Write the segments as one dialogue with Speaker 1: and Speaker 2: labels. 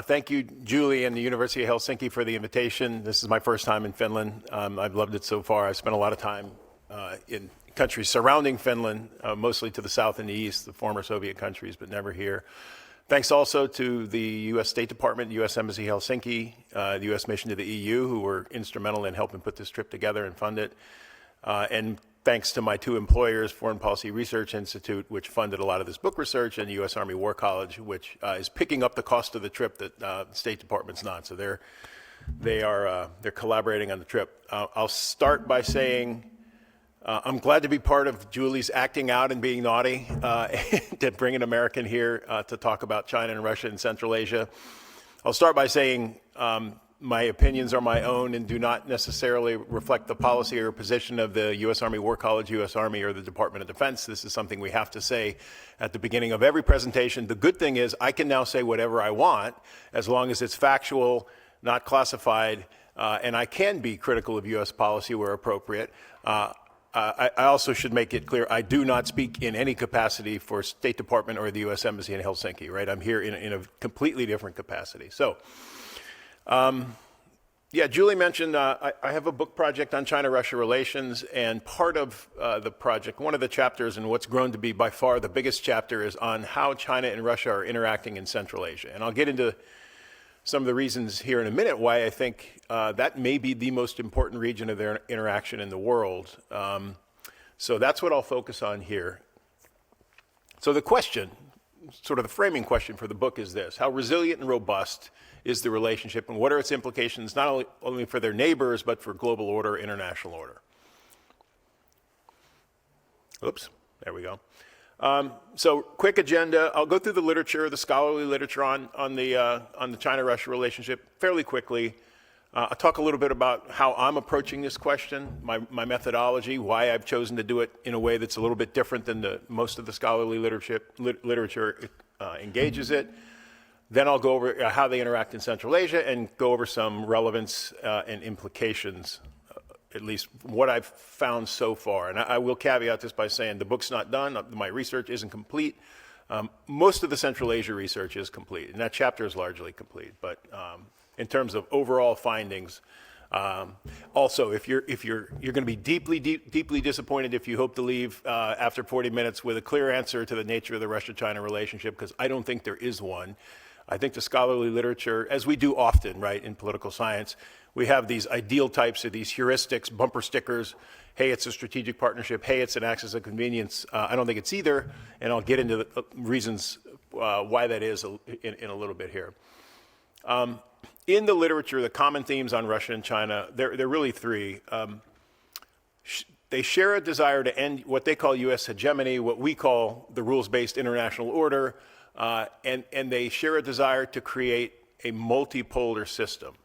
Speaker 1: Thank you, Julie and the University of Helsinki for the invitation. This is my first time in Finland. I've loved it so far. I've spent a lot of time in countries surrounding Finland, mostly to the south and the east, the former Soviet countries, but never here. Thanks also to the U.S. State Department, U.S. Embassy Helsinki, the U.S. mission to the EU, who were instrumental in helping put this trip together and fund it. And thanks to my two employers, Foreign Policy Research Institute, which funded a lot of this book research, and the U.S. Army War College, which is picking up the cost of the trip that the State Department's not. So they're collaborating on the trip. I'll start by saying I'm glad to be part of Julie's acting out and being naughty to bring an American here to talk about China and Russia and Central Asia. I'll start by saying my opinions are my own and do not necessarily reflect the policy or position of the U.S. Army War College, U.S. Army, or the Department of Defense. This is something we have to say at the beginning of every presentation. The good thing is I can now say whatever I want as long as it's factual, not classified, and I can be critical of U.S. policy where appropriate. I also should make it clear I do not speak in any capacity for State Department or the U.S. Embassy in Helsinki, right? I'm here in a completely different capacity. So. Yeah, Julie mentioned I have a book project on China-Russia relations, and part of the project, one of the chapters, and what's grown to be by far the biggest chapter, is on how China and Russia are interacting in Central Asia. And I'll get into some of the reasons here in a minute why I think that may be the most important region of their interaction in the world. So that's what I'll focus on here. So the question, sort of the framing question for the book is this: how resilient and robust is the relationship, and what are its implications not only for their neighbors, but for global order, international order? Oops, there we go. So quick agenda. I'll go through the literature, the scholarly literature on the China-Russia relationship fairly quickly. I'll talk a little bit about how I'm approaching this question, my methodology, why I've chosen to do it in a way that's a little bit different than most of the scholarly literature engages it. Then I'll go over how they interact in Central Asia and go over some relevance and implications, at least what I've found so far. And I will caveat this by saying the book's not done. My research isn't complete. Most of the Central Asia research is complete, and that chapter is largely complete. But in terms of overall findings, also, if you're going to be deeply disappointed if you hope to leave after 40 minutes with a clear answer to the nature of the Russia-China relationship, because I don't think there is one. I think the scholarly literature, as we do often, right, in political science, we have these ideal types of these heuristics, bumper stickers. Hey, it's a strategic partnership. Hey, it's an axis of convenience. I don't think it's either, and I'll get into the reasons why that is in a little bit here. In the literature, the common themes on Russia and China, they're really three. They share a desire to end what they call U.S. hegemony, what we call the rules-based international order, and they share a desire to create a multipolar system.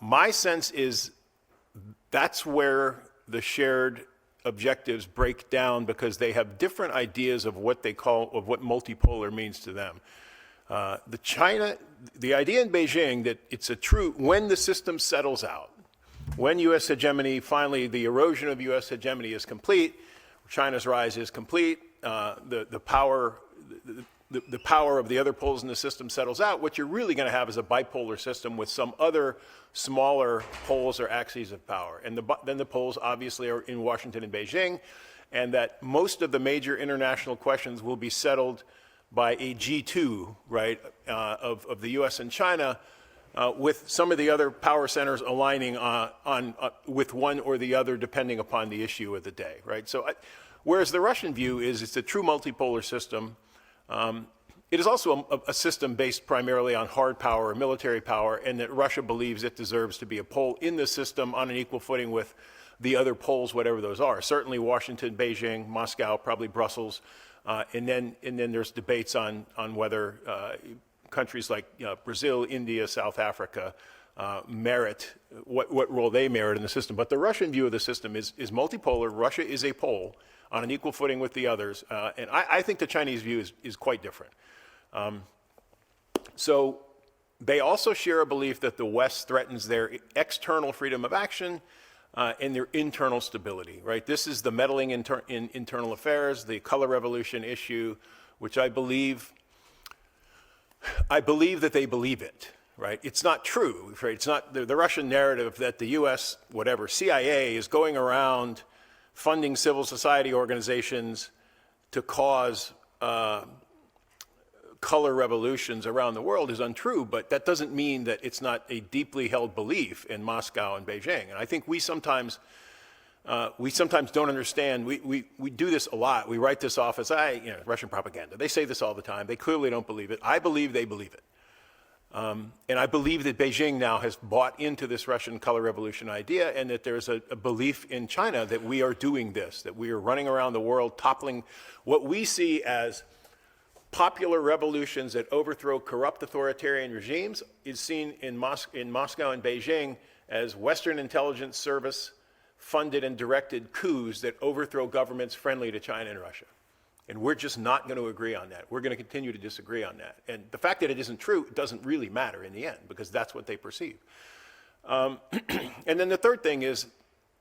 Speaker 1: My sense is that's where the shared objectives break down, because they have different ideas of what multipolar means to them. The idea in Beijing that it's when the system settles out, when U.S. hegemony, finally the erosion of U.S. hegemony is complete, China's rise is complete, the power of the other poles in the system settles out, what you're really going to have is a bipolar system with some other smaller poles or axes of power. And then the poles obviously are in Washington and Beijing, and that most of the major international questions will be settled by a G2, right, of the U.S. and China, with some of the other power centers aligning with one or the other depending upon the issue of the day, right? So, whereas the Russian view is it's a true multipolar system. It is also a system based primarily on hard power, military power, and that Russia believes it deserves to be a pole in the system on an equal footing with the other poles, whatever those are. Certainly Washington, Beijing, Moscow, probably Brussels, and then there's debates on whether countries like Brazil, India, South Africa merit what role they merit in the system. But the Russian view of the system is multipolar. Russia is a pole on an equal footing with the others, and I think the Chinese view is quite different. So they also share a belief that the West threatens their external freedom of action and their internal stability, right? This is the meddling in internal affairs, the color revolution issue, which I believe I believe that they believe it, right? It's not true, right? It's not the Russian narrative that the U.S., whatever, CIA is going around funding civil society organizations to cause color revolutions around the world is untrue, but that doesn't mean that it's not a deeply held belief in Moscow and Beijing. And I think we sometimes don't understand. We do this a lot. We write this off as Russian propaganda. They say this all the time. They clearly don't believe it. I believe they believe it. And I believe that Beijing now has bought into this Russian color revolution idea, and that there's a belief in China that we are doing this, that we are running around the world toppling what we see as popular revolutions that overthrow corrupt authoritarian regimes is seen in Moscow and Beijing as Western intelligence service funded and directed coups that overthrow governments friendly to China and Russia. And we're just not going to agree on that. We're going to continue to disagree on that. And the fact that it isn't true doesn't really matter in the end, because that's what they perceive. And then the third thing is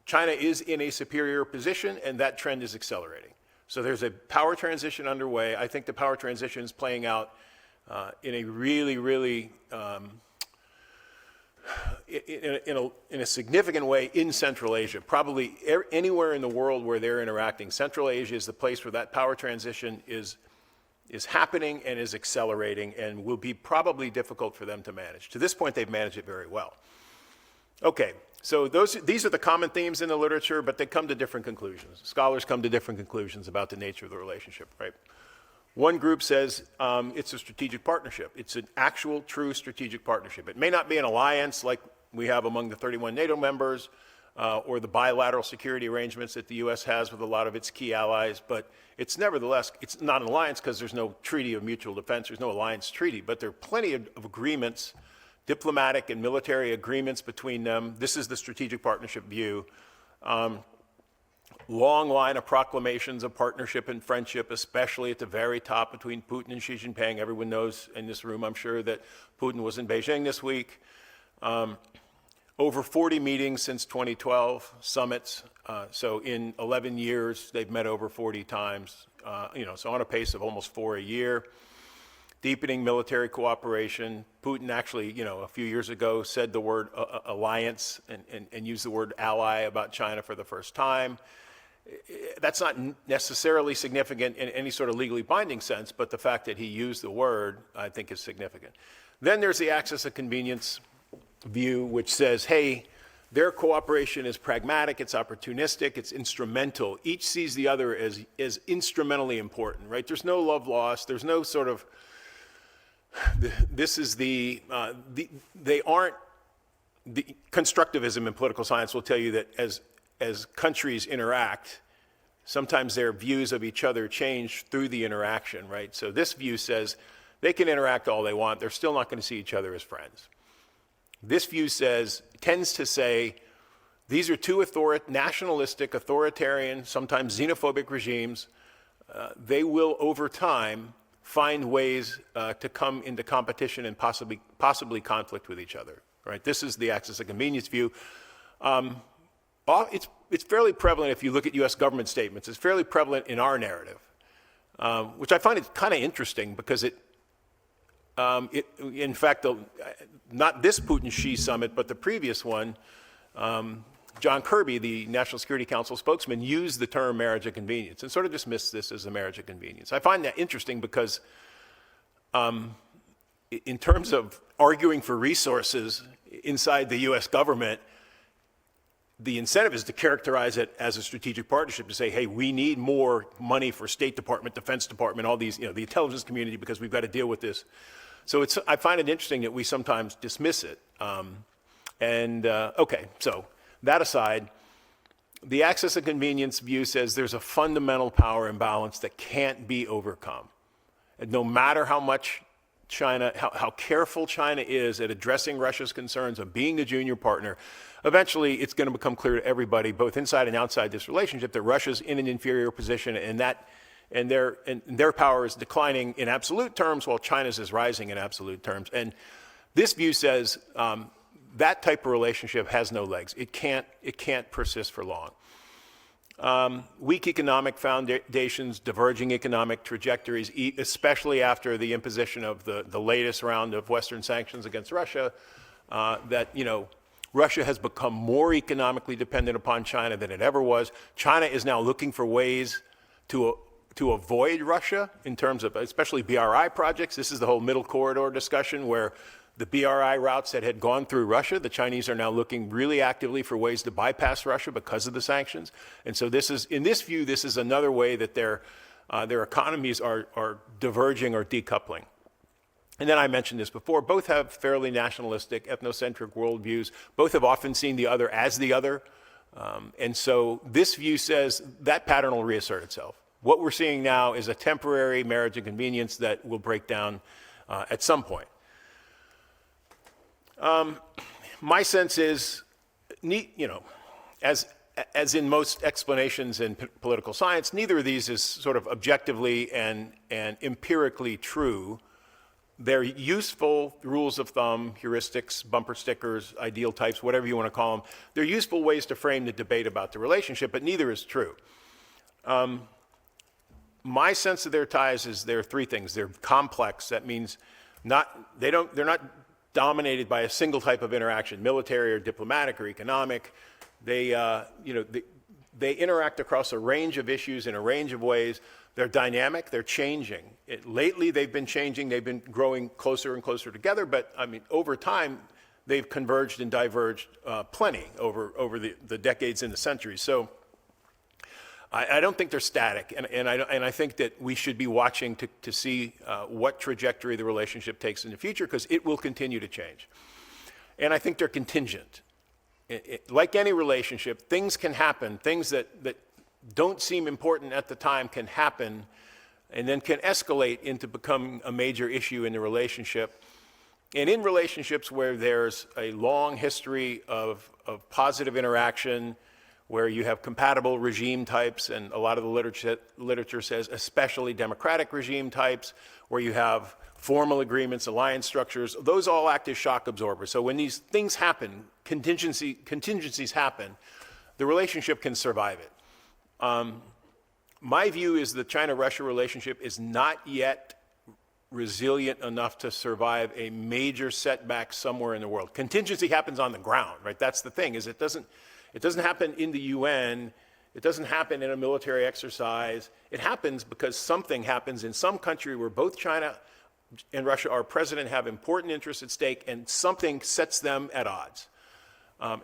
Speaker 1: China is in a superior position, and that trend is accelerating. So there's a power transition underway. I think the power transition is playing out in a really, really in a significant way in Central Asia. Probably anywhere in the world where they're interacting, Central Asia is the place where that power transition is happening and is accelerating, and will be probably difficult for them to manage. To this point, they've managed it very well. Okay, so these are the common themes in the literature, but they come to different conclusions. Scholars come to different conclusions about the nature of the relationship, right? One group says it's a strategic partnership. It's an actual, true strategic partnership. It may not be an alliance like we have among the 31 NATO members or the bilateral security arrangements that the U.S. has with a lot of its key allies, but it's nevertheless, it's not an alliance because there's no treaty of mutual defense. There's no alliance treaty, but there are plenty of agreements, diplomatic and military agreements between them. This is the strategic partnership view. Long line of proclamations of partnership and friendship, especially at the very top between Putin and Xi Jinping. Everyone knows in this room, I'm sure, that Putin was in Beijing this week. Over 40 meetings since 2012, summits. So in 11 years, they've met over 40 times. So on a pace of almost 4 a year. Deepening military cooperation. Putin actually, a few years ago said the word alliance and used the word ally about China for the first time. That's not necessarily significant in any sort of legally binding sense, but the fact that he used the word, I think, is significant. Then there's the axis of convenience view, which says, hey, their cooperation is pragmatic, it's opportunistic, it's instrumental. Each sees the other as instrumentally important, right? There's no love lost. There's no sort of, they aren't, the constructivism in political science will tell you that as countries interact, sometimes their views of each other change through the interaction, right? So this view says they can interact all they want. They're still not going to see each other as friends. This view tends to say, these are two nationalistic, authoritarian, sometimes xenophobic regimes. They will, over time, find ways to come into competition and possibly conflict with each other, right? This is the axis of convenience view. It's fairly prevalent if you look at U.S. government statements. It's fairly prevalent in our narrative, which I find it kind of interesting because in fact, not this Putin-Xi summit, but the previous one, John Kirby, the National Security Council spokesman, used the term marriage of convenience and sort of dismissed this as a marriage of convenience. I find that interesting because in terms of arguing for resources inside the U.S. government, the incentive is to characterize it as a strategic partnership, to say, hey, we need more money for State Department, Defense Department, all these, the intelligence community, because we've got to deal with this. So I find it interesting that we sometimes dismiss it. Okay, so that aside, the axis of convenience view says there's a fundamental power imbalance that can't be overcome. And no matter how much China, how careful China is at addressing Russia's concerns of being the junior partner, eventually it's going to become clear to everybody, both inside and outside this relationship, that Russia's in an inferior position, and their power is declining in absolute terms while China's is rising in absolute terms. And this view says that type of relationship has no legs. It can't persist for long. Weak economic foundations, diverging economic trajectories, especially after the imposition of the latest round of Western sanctions against Russia, that, Russia has become more economically dependent upon China than it ever was. China is now looking for ways to avoid Russia in terms of especially BRI projects. This is the whole middle corridor discussion where the BRI routes that had gone through Russia, the Chinese are now looking really actively for ways to bypass Russia because of the sanctions. And so this is, in this view, this is another way that their economies are diverging or decoupling. And then I mentioned this before, both have fairly nationalistic, ethnocentric worldviews. Both have often seen the other as the other. And so this view says that pattern will reassert itself. What we're seeing now is a temporary marriage of convenience that will break down at some point. My sense is, as in most explanations in political science, neither of these is sort of objectively and empirically true. They're useful rules of thumb, heuristics, bumper stickers, ideal types, whatever you want to call them. They're useful ways to frame the debate about the relationship, but neither is true. My sense of their ties is there are three things. They're complex. That means they're not dominated by a single type of interaction, military or diplomatic or economic. They interact across a range of issues in a range of ways. They're dynamic, they're changing. Lately, they've been changing, they've been growing closer and closer together, but over time, they've converged and diverged plenty over the decades and the centuries. So I don't think they're static, and I think that we should be watching to see what trajectory the relationship takes in the future, because it will continue to change. And I think they're contingent. Like any relationship, things can happen, things that don't seem important at the time can happen and then can escalate into becoming a major issue in the relationship. And in relationships where there's a long history of positive interaction, where you have compatible regime types, and a lot of the literature says especially democratic regime types, where you have formal agreements, alliance structures, those all act as shock absorbers. So when these things happen, contingencies happen, the relationship can survive it. My view is the China-Russia relationship is not yet resilient enough to survive a major setback somewhere in the world. Contingency happens on the ground, right? That's the thing, is it doesn't happen in the UN, it doesn't happen in a military exercise. It happens because something happens in some country where both China and Russia are present and have important interests at stake, and something sets them at odds.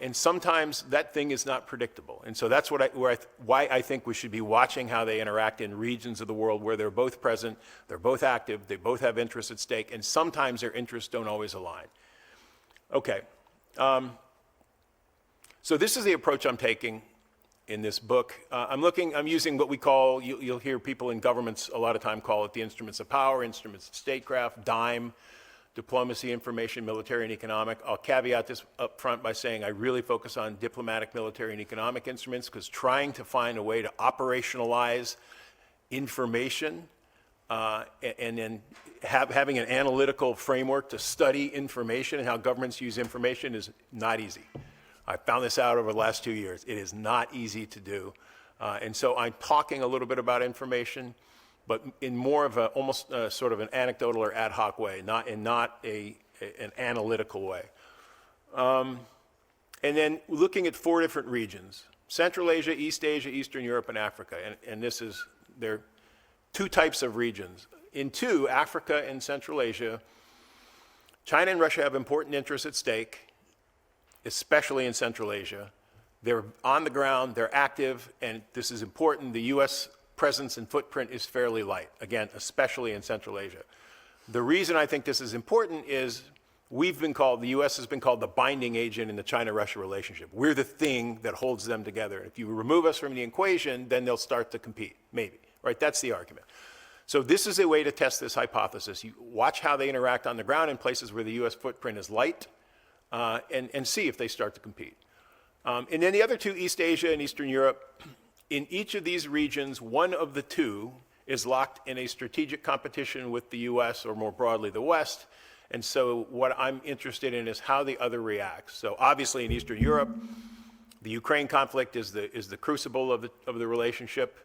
Speaker 1: And sometimes that thing is not predictable. And so that's why I think we should be watching how they interact in regions of the world where they're both present, they're both active, they both have interests at stake, and sometimes their interests don't always align. Okay. So this is the approach I'm taking in this book. I'm using what we call, you'll hear people in governments a lot of time call it the instruments of power, instruments of statecraft, DIME, diplomacy, information, military, and economic. I'll caveat this up front by saying I really focus on diplomatic, military, and economic instruments, because trying to find a way to operationalize information and then having an analytical framework to study information and how governments use information is not easy. I found this out over the last 2 years. It is not easy to do. And so I'm talking a little bit about information, but in more of almost sort of an anecdotal or ad hoc way, not an analytical way. And then looking at 4 different regions: Central Asia, East Asia, Eastern Europe, and Africa. And there are 2 types of regions. In 2, Africa and Central Asia, China and Russia have important interests at stake, especially in Central Asia. They're on the ground, they're active, and this is important. The U.S. presence and footprint is fairly light, again, especially in Central Asia. The reason I think this is important is the U.S. has been called the binding agent in the China-Russia relationship. We're the thing that holds them together. If you remove us from the equation, then they'll start to compete, maybe, right? That's the argument. So this is a way to test this hypothesis. You watch how they interact on the ground in places where the U.S. footprint is light, and see if they start to compete. And then the other 2, East Asia and Eastern Europe, in each of these regions, one of the 2 is locked in a strategic competition with the U.S., or more broadly, the West. And so what I'm interested in is how the other reacts. So obviously in Eastern Europe, The Ukraine conflict is the crucible of the relationship.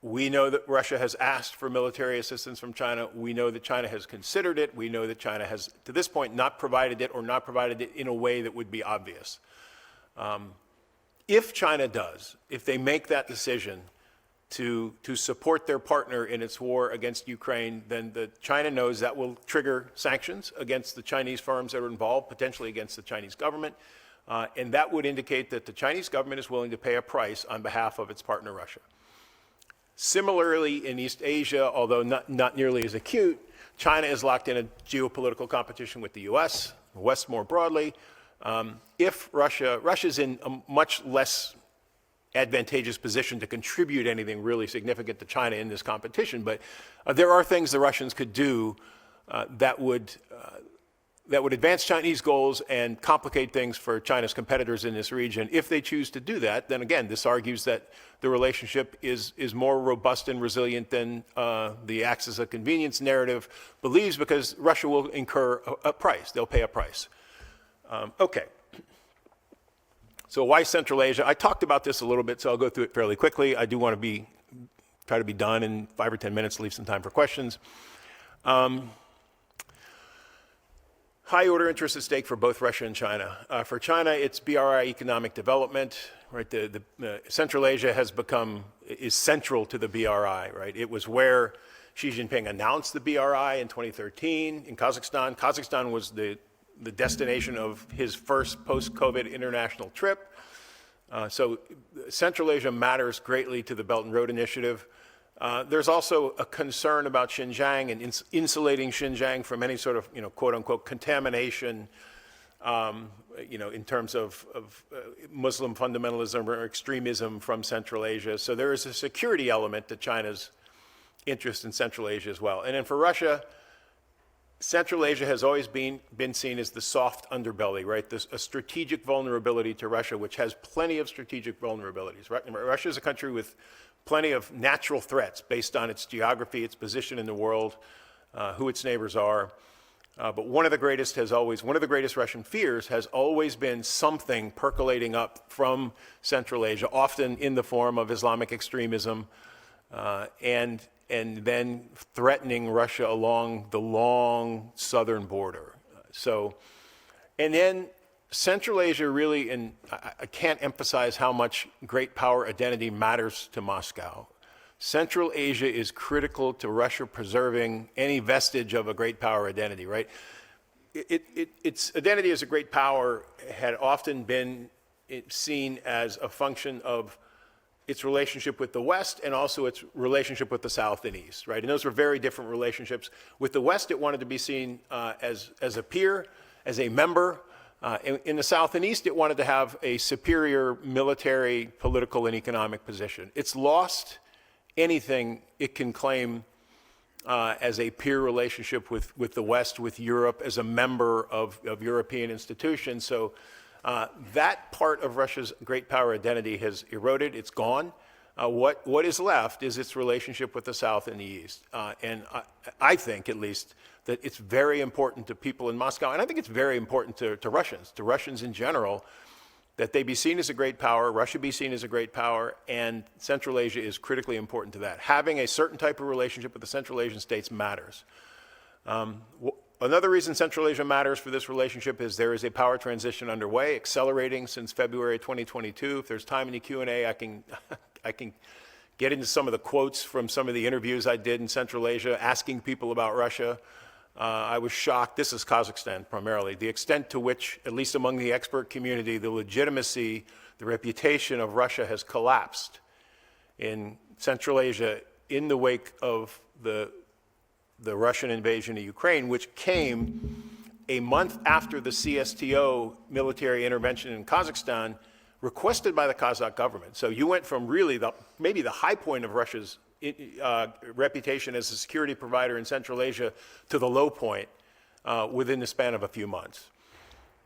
Speaker 1: We know that Russia has asked for military assistance from China. We know that China has considered it. We know that China has, to this point, not provided it or not provided it in a way that would be obvious. If China does, if they make that decision to support their partner in its war against Ukraine, then China knows that will trigger sanctions against the Chinese firms that are involved, potentially against the Chinese government. And that would indicate that the Chinese government is willing to pay a price on behalf of its partner, Russia. Similarly, in East Asia, although not nearly as acute, China is locked in a geopolitical competition with the US, the West more broadly. If Russia's in a much less advantageous position to contribute anything really significant to China in this competition, but there are things the Russians could do that would advance Chinese goals and complicate things for China's competitors in this region. If they choose to do that, then again, this argues that the relationship is more robust and resilient than the axis of convenience narrative believes, because Russia will incur a price. They'll pay a price. Okay. So why Central Asia? I talked about this a little bit, so I'll go through it fairly quickly. I do want to try to be done in 5 or 10 minutes, leave some time for questions. High order interest at stake for both Russia and China. For China, it's BRI economic development, right? The Central Asia is central to the BRI, right? It was where Xi Jinping announced the BRI in 2013 in Kazakhstan. Kazakhstan was the destination of his first post-COVID international trip. So Central Asia matters greatly to the Belt and Road Initiative. There's also a concern about Xinjiang and insulating Xinjiang from any sort of, quote unquote, contamination, in terms of Muslim fundamentalism or extremism from Central Asia. So there is a security element to China's interest in Central Asia as well. And then for Russia, Central Asia has always been seen as the soft underbelly, right? A strategic vulnerability to Russia, which has plenty of strategic vulnerabilities. Right? Russia is a country with plenty of natural threats based on its geography, its position in the world, who its neighbors are. But one of the greatest Russian fears has always been something percolating up from Central Asia, often in the form of Islamic extremism, and then threatening Russia along the long southern border. And then Central Asia really, and I can't emphasize how much great power identity matters to Moscow. Central Asia is critical to Russia preserving any vestige of a great power identity, right? Its identity as a great power had often been seen as a function of its relationship with the West and also its relationship with the South and East, right? And those were very different relationships. With the West, it wanted to be seen as a peer, as a member. In the South and East, it wanted to have a superior military, political, and economic position. It's lost anything it can claim as a peer relationship with the West, with Europe, as a member of European institutions. So that part of Russia's great power identity has eroded. It's gone. What is left is its relationship with the South and the East. And I think, at least, that it's very important to people in Moscow, and I think it's very important to Russians in general, that they be seen as a great power, Russia be seen as a great power, and Central Asia is critically important to that. Having a certain type of relationship with the Central Asian states matters. Another reason Central Asia matters for this relationship is there is a power transition underway, accelerating since February 2022. If there's time in the Q&A, I can get into some of the quotes from some of the interviews I did in Central Asia, asking people about Russia. I was shocked, this is Kazakhstan primarily, the extent to which, at least among the expert community, the legitimacy, the reputation of Russia has collapsed in Central Asia in the wake of the Russian invasion of Ukraine, which came a month after the CSTO military intervention in Kazakhstan, requested by the Kazakh government. So you went from really maybe the high point of Russia's reputation as a security provider in Central Asia to the low point within the span of a few months.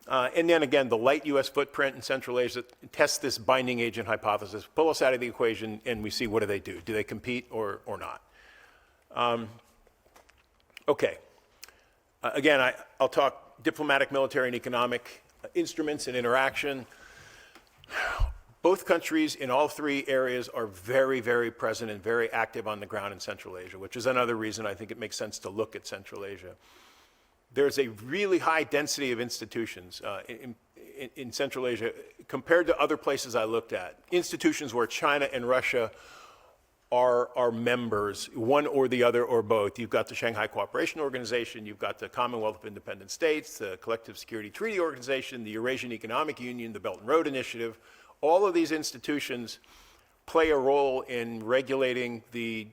Speaker 1: And then again, the light U.S. footprint in Central Asia tests this binding agent hypothesis. Pull us out of the equation and we see what do. Do they compete or not? Okay. Again, I'll talk diplomatic, military, and economic instruments and interaction. Both countries in all three areas are very, very present and very active on the ground in Central Asia, which is another reason I think it makes sense to look at Central Asia. There's a really high density of institutions in Central Asia compared to other places I looked at. Institutions where China and Russia are members, one or the other or both. You've got the Shanghai Cooperation Organization, you've got the Commonwealth of Independent States, the Collective Security Treaty Organization, the Eurasian Economic Union, the Belt and Road Initiative. All of these institutions play a role in regulating the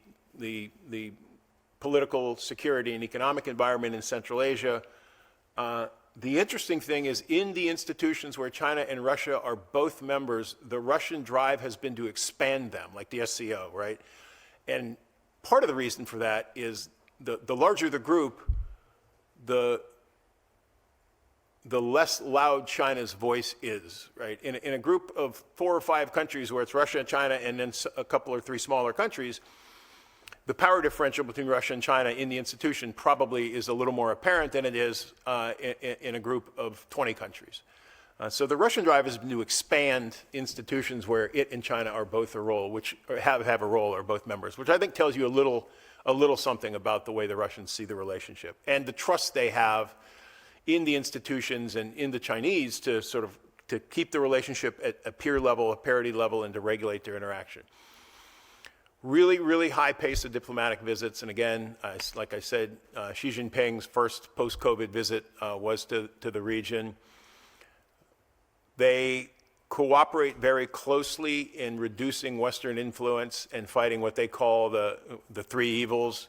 Speaker 1: political, security, and economic environment in Central Asia. The interesting thing is, in the institutions where China and Russia are both members, the Russian drive has been to expand them, like the SCO, right? And part of the reason for that is the larger the group, the less loud China's voice is, right? In a group of 4 or 5 countries where it's Russia and China and then a couple or 3 smaller countries, the power differential between Russia and China in the institution probably is a little more apparent than it is in a group of 20 countries. So the Russian drive has been to expand institutions where it and China are both a role, which have a role, or both members, which I think tells you a little something about the way the Russians see the relationship and the trust they have in the institutions and in the Chinese to to keep the relationship at a peer level, a parity level, and to regulate their interaction. Really, really high pace of diplomatic visits. And again, like I said, Xi Jinping's first post-COVID visit was to the region. They cooperate very closely in reducing Western influence and fighting what they call the 3 evils: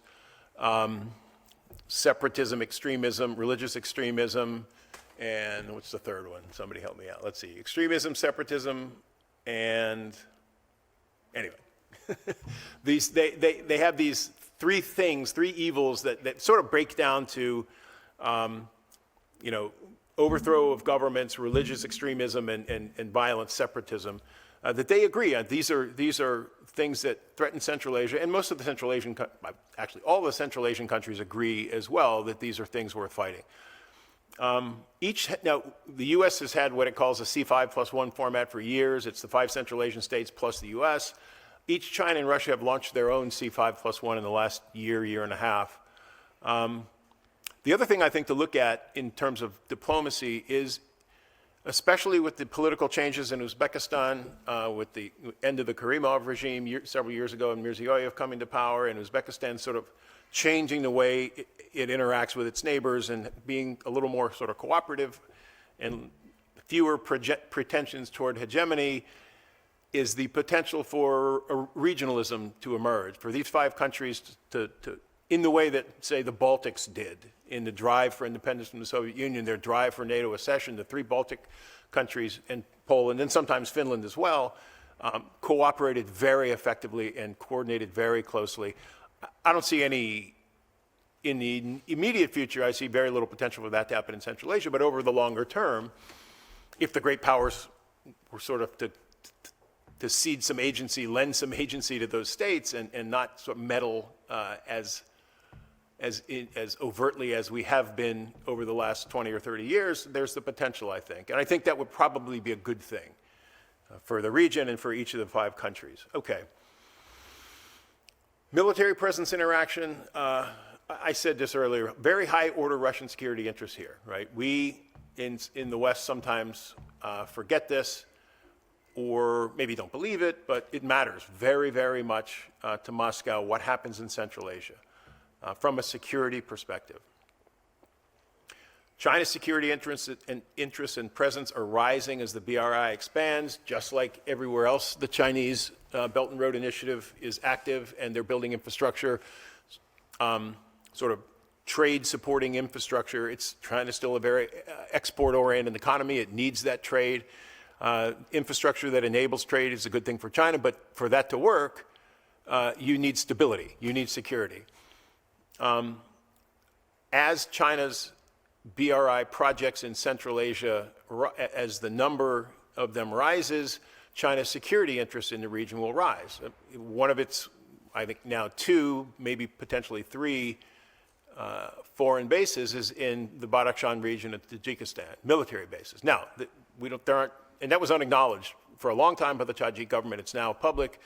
Speaker 1: separatism, extremism, religious extremism, and what's the third one? Somebody help me out. Let's see. Extremism, separatism, and anyway. They have these 3 things, 3 evils that sort of break down to, overthrow of governments, religious extremism, and violent separatism, that they agree on. These are things that threaten Central Asia, and most of the Central Asian, actually all the Central Asian countries agree as well that these are things worth fighting. Now, the U.S. has had what it calls a C5+1 format for years. It's the 5 Central Asian states plus the U.S. Each China and Russia have launched their own C5+1 in the last year and a half. The other thing I think to look at in terms of diplomacy is, especially with the political changes in Uzbekistan, with the end of the Karimov regime several years ago and Mirziyoyev coming to power, and Uzbekistan sort of changing the way it interacts with its neighbors and being a little more sort of cooperative and fewer pretensions toward hegemony, is the potential for regionalism to emerge, for these 5 countries to in the way that, say, the Baltics did in the drive for independence from the Soviet Union, their drive for NATO accession. The 3 Baltic countries and Poland, and sometimes Finland as well, cooperated very effectively and coordinated very closely. I don't see any, in the immediate future, I see very little potential for that to happen in Central Asia, but over the longer term, if the great powers were sort of to cede some agency, lend some agency to those states, and not sort of meddle as overtly as we have been over the last 20 or 30 years, there's the potential, I think. And I think that would probably be a good thing for the region and for each of the 5 countries. Okay. Military presence interaction. I said this earlier, very high order Russian security interests here, right? We in the West sometimes forget this, or maybe don't believe it, but it matters very, very much to Moscow what happens in Central Asia from a security perspective. China's security interests and presence are rising as the BRI expands, just like everywhere else. The Chinese Belt and Road Initiative is active, and they're building infrastructure, sort of trade-supporting infrastructure. China's still a very export-oriented economy. It needs that trade. Infrastructure that enables trade is a good thing for China, but for that to work, you need stability, you need security. As China's BRI projects in Central Asia, as the number of them rises, China's security interests in the region will rise. One of its, I think now 2, maybe potentially 3 foreign bases is in the Badakhshan region of Tajikistan, military bases. Now, there aren't, and that was unacknowledged for a long time by the Tajik government. It's now public.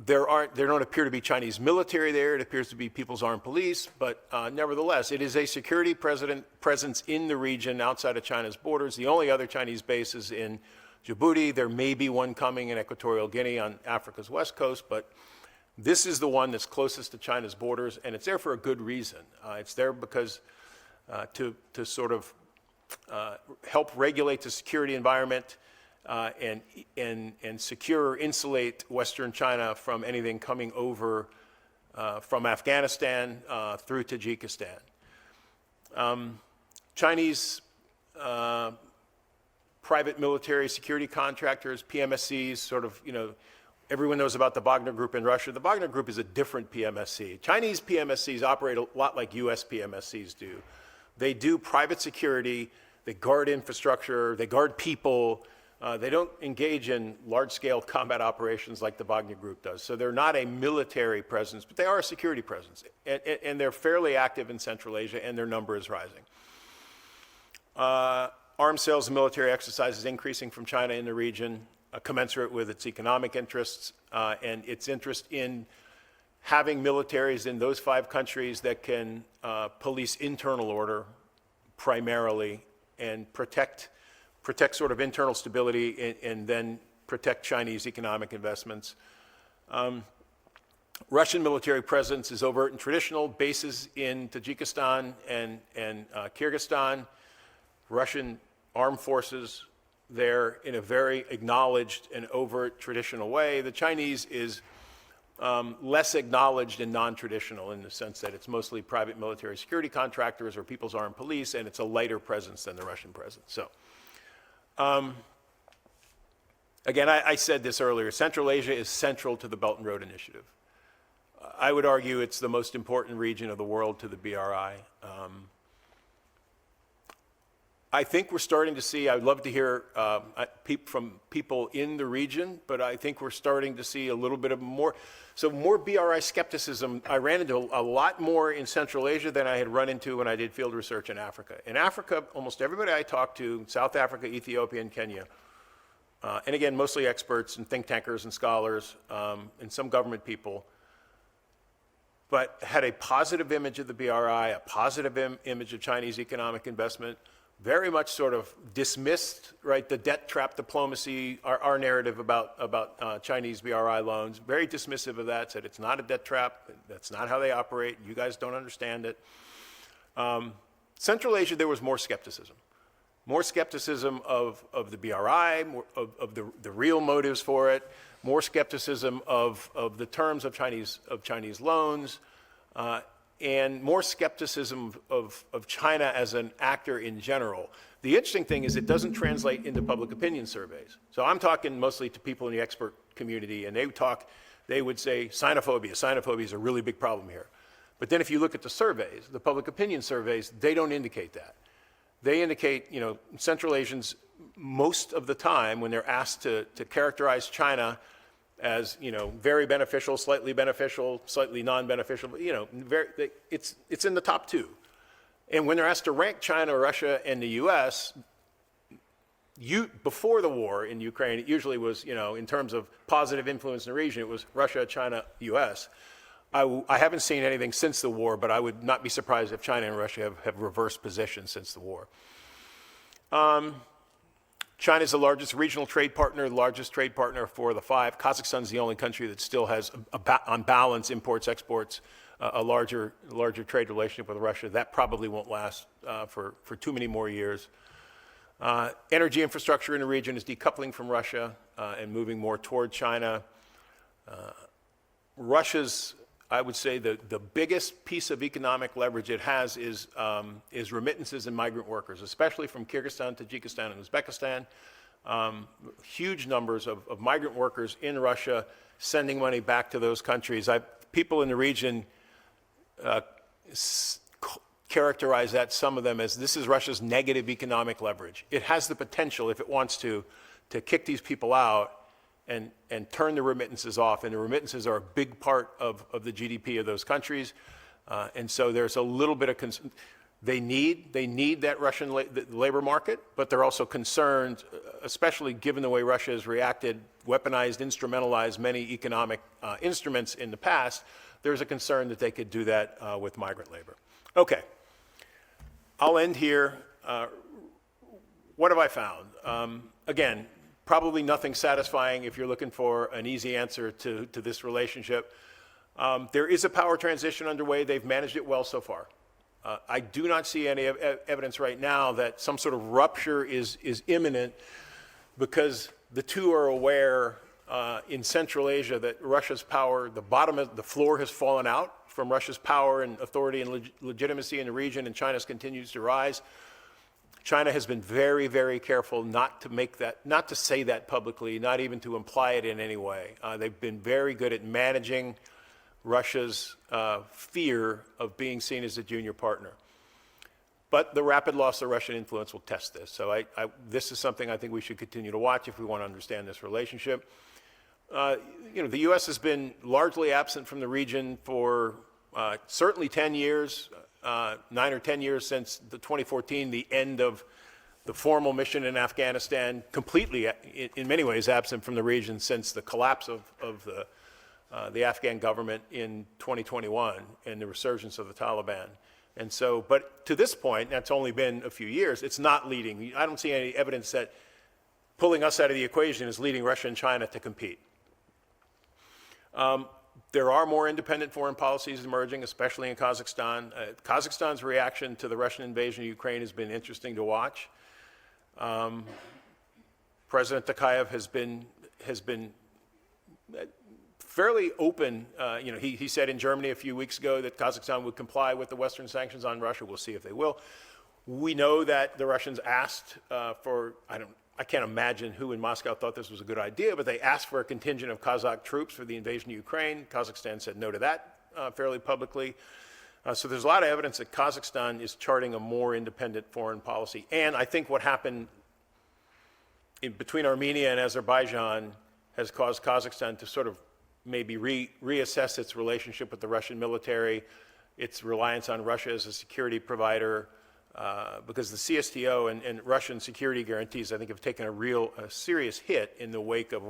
Speaker 1: There don't appear to be Chinese military there. It appears to be People's Armed Police, but nevertheless, it is a security presence in the region outside of China's borders. The only other Chinese base is in Djibouti. There may be one coming in Equatorial Guinea on Africa's west coast, but this is the one that's closest to China's borders, and it's there for a good reason. It's there because to sort of help regulate the security environment and secure or insulate Western China from anything coming over from Afghanistan through Tajikistan. Chinese private military security contractors, PMSCs, sort of, everyone knows about the Wagner Group in Russia. The Wagner Group is a different PMSC. Chinese PMSCs operate a lot like US PMSCs do. They do private security, they guard infrastructure, they guard people. They don't engage in large-scale combat operations like the Wagner Group does. So they're not a military presence, but they are a security presence. And they're fairly active in Central Asia, and their number is rising. Arms sales and military exercises increasing from China in the region, commensurate with its economic interests and its interest in having militaries in those 5 countries that can police internal order primarily and protect sort of internal stability and then protect Chinese economic investments. Russian military presence is overt and traditional. Bases in Tajikistan and Kyrgyzstan. Russian armed forces there in a very acknowledged and overt traditional way. The Chinese is less acknowledged and non-traditional in the sense that it's mostly private military security contractors or People's Armed Police, and it's a lighter presence than the Russian presence. So. Again, I said this earlier, Central Asia is central to the Belt and Road Initiative. I would argue it's the most important region of the world to the BRI. I think we're starting to see, I'd love to hear from people in the region, but I think we're starting to see a little bit of more BRI skepticism. I ran into a lot more in Central Asia than I had run into when I did field research in Africa. In Africa, almost everybody I talked to, South Africa, Ethiopia, and Kenya, and again, mostly experts and think tankers and scholars and some government people, but had a positive image of the BRI, a positive image of Chinese economic investment, very much sort of dismissed, right, the debt trap diplomacy, our narrative about Chinese BRI loans, very dismissive of that, said it's not a debt trap, that's not how they operate, you guys don't understand it. Central Asia, there was more skepticism. More skepticism of the BRI, of the real motives for it, more skepticism of the terms of Chinese loans, and more skepticism of China as an actor in general. The interesting thing is it doesn't translate into public opinion surveys. So I'm talking mostly to people in the expert community, and they would say xenophobia is a really big problem here. But then if you look at the surveys, the public opinion surveys, they don't indicate that. They indicate, Central Asians, most of the time when they're asked to characterize China as very beneficial, slightly non-beneficial, it's in the top 2. And when they're asked to rank China, Russia, and the U.S., before the war in Ukraine, it usually was, in terms of positive influence in the region, it was Russia, China, U.S. I haven't seen anything since the war, but I would not be surprised if China and Russia have reversed positions since the war. China is the largest regional trade partner, the largest trade partner for the 5. Kazakhstan is the only country that still has, on balance, imports, exports, a larger trade relationship with Russia. That probably won't last for too many more years. Energy infrastructure in the region is decoupling from Russia and moving more toward China. Russia's, I would say, the biggest piece of economic leverage it has is remittances and migrant workers, especially from Kyrgyzstan, Tajikistan, and Uzbekistan. Huge numbers of migrant workers in Russia sending money back to those countries. People in the region characterize that, some of them, as this is Russia's negative economic leverage. It has the potential, if it wants to kick these people out and turn the remittances off. And the remittances are a big part of the GDP of those countries. And so there's a little bit of They need that Russian labor market, but they're also concerned, especially given the way Russia has reacted, weaponized, instrumentalized many economic instruments in the past. There's a concern that they could do that with migrant labor. Okay, I'll end here. What have I found? Again, probably nothing satisfying if you're looking for an easy answer to this relationship. There is a power transition underway. They've managed it well so far. I do not see any evidence right now that some sort of rupture is imminent, because the two are aware in Central Asia that Russia's power, the floor has fallen out from Russia's power and authority and legitimacy in the region, and China's continues to rise. China has been very, very careful not to say that publicly, not even to imply it in any way. They've been very good at managing Russia's fear of being seen as a junior partner. But the rapid loss of Russian influence will test this. So this is something I think we should continue to watch if we want to understand this relationship. The U.S. has been largely absent from the region for certainly 10 years, 9 or 10 years since the 2014, the end of the formal mission in Afghanistan, completely, in many ways, absent from the region since the collapse of the Afghan government in 2021 and the resurgence of the Taliban. And so, but to this point, that's only been a few years, it's not leading. I don't see any evidence that pulling us out of the equation is leading Russia and China to compete. There are more independent foreign policies emerging, especially in Kazakhstan. Kazakhstan's reaction to the Russian invasion of Ukraine has been interesting to watch. President Tokayev has been fairly open. He said in Germany a few weeks ago that Kazakhstan would comply with the Western sanctions on Russia. We'll see if they will. We know that the Russians asked for, I can't imagine who in Moscow thought this was a good idea, but they asked for a contingent of Kazakh troops for the invasion of Ukraine. Kazakhstan said no to that fairly publicly. So there's a lot of evidence that Kazakhstan is charting a more independent foreign policy. And I think what happened between Armenia and Azerbaijan has caused Kazakhstan to sort of maybe reassess its relationship with the Russian military, its reliance on Russia as a security provider, because the CSTO and Russian security guarantees, I think, have taken a serious hit in the wake of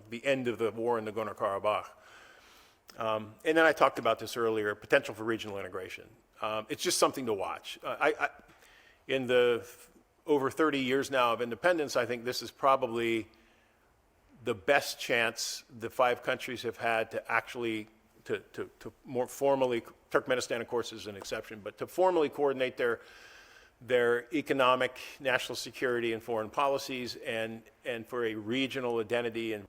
Speaker 1: the end of the war in Nagorno-Karabakh. And then I talked about this earlier, potential for regional integration. It's just something to watch. In the over 30 years now of independence, I think this is probably the best chance the 5 countries have had to actually, to more formally, Turkmenistan of course is an exception, but to formally coordinate their economic, national security and foreign policies, and for a regional identity and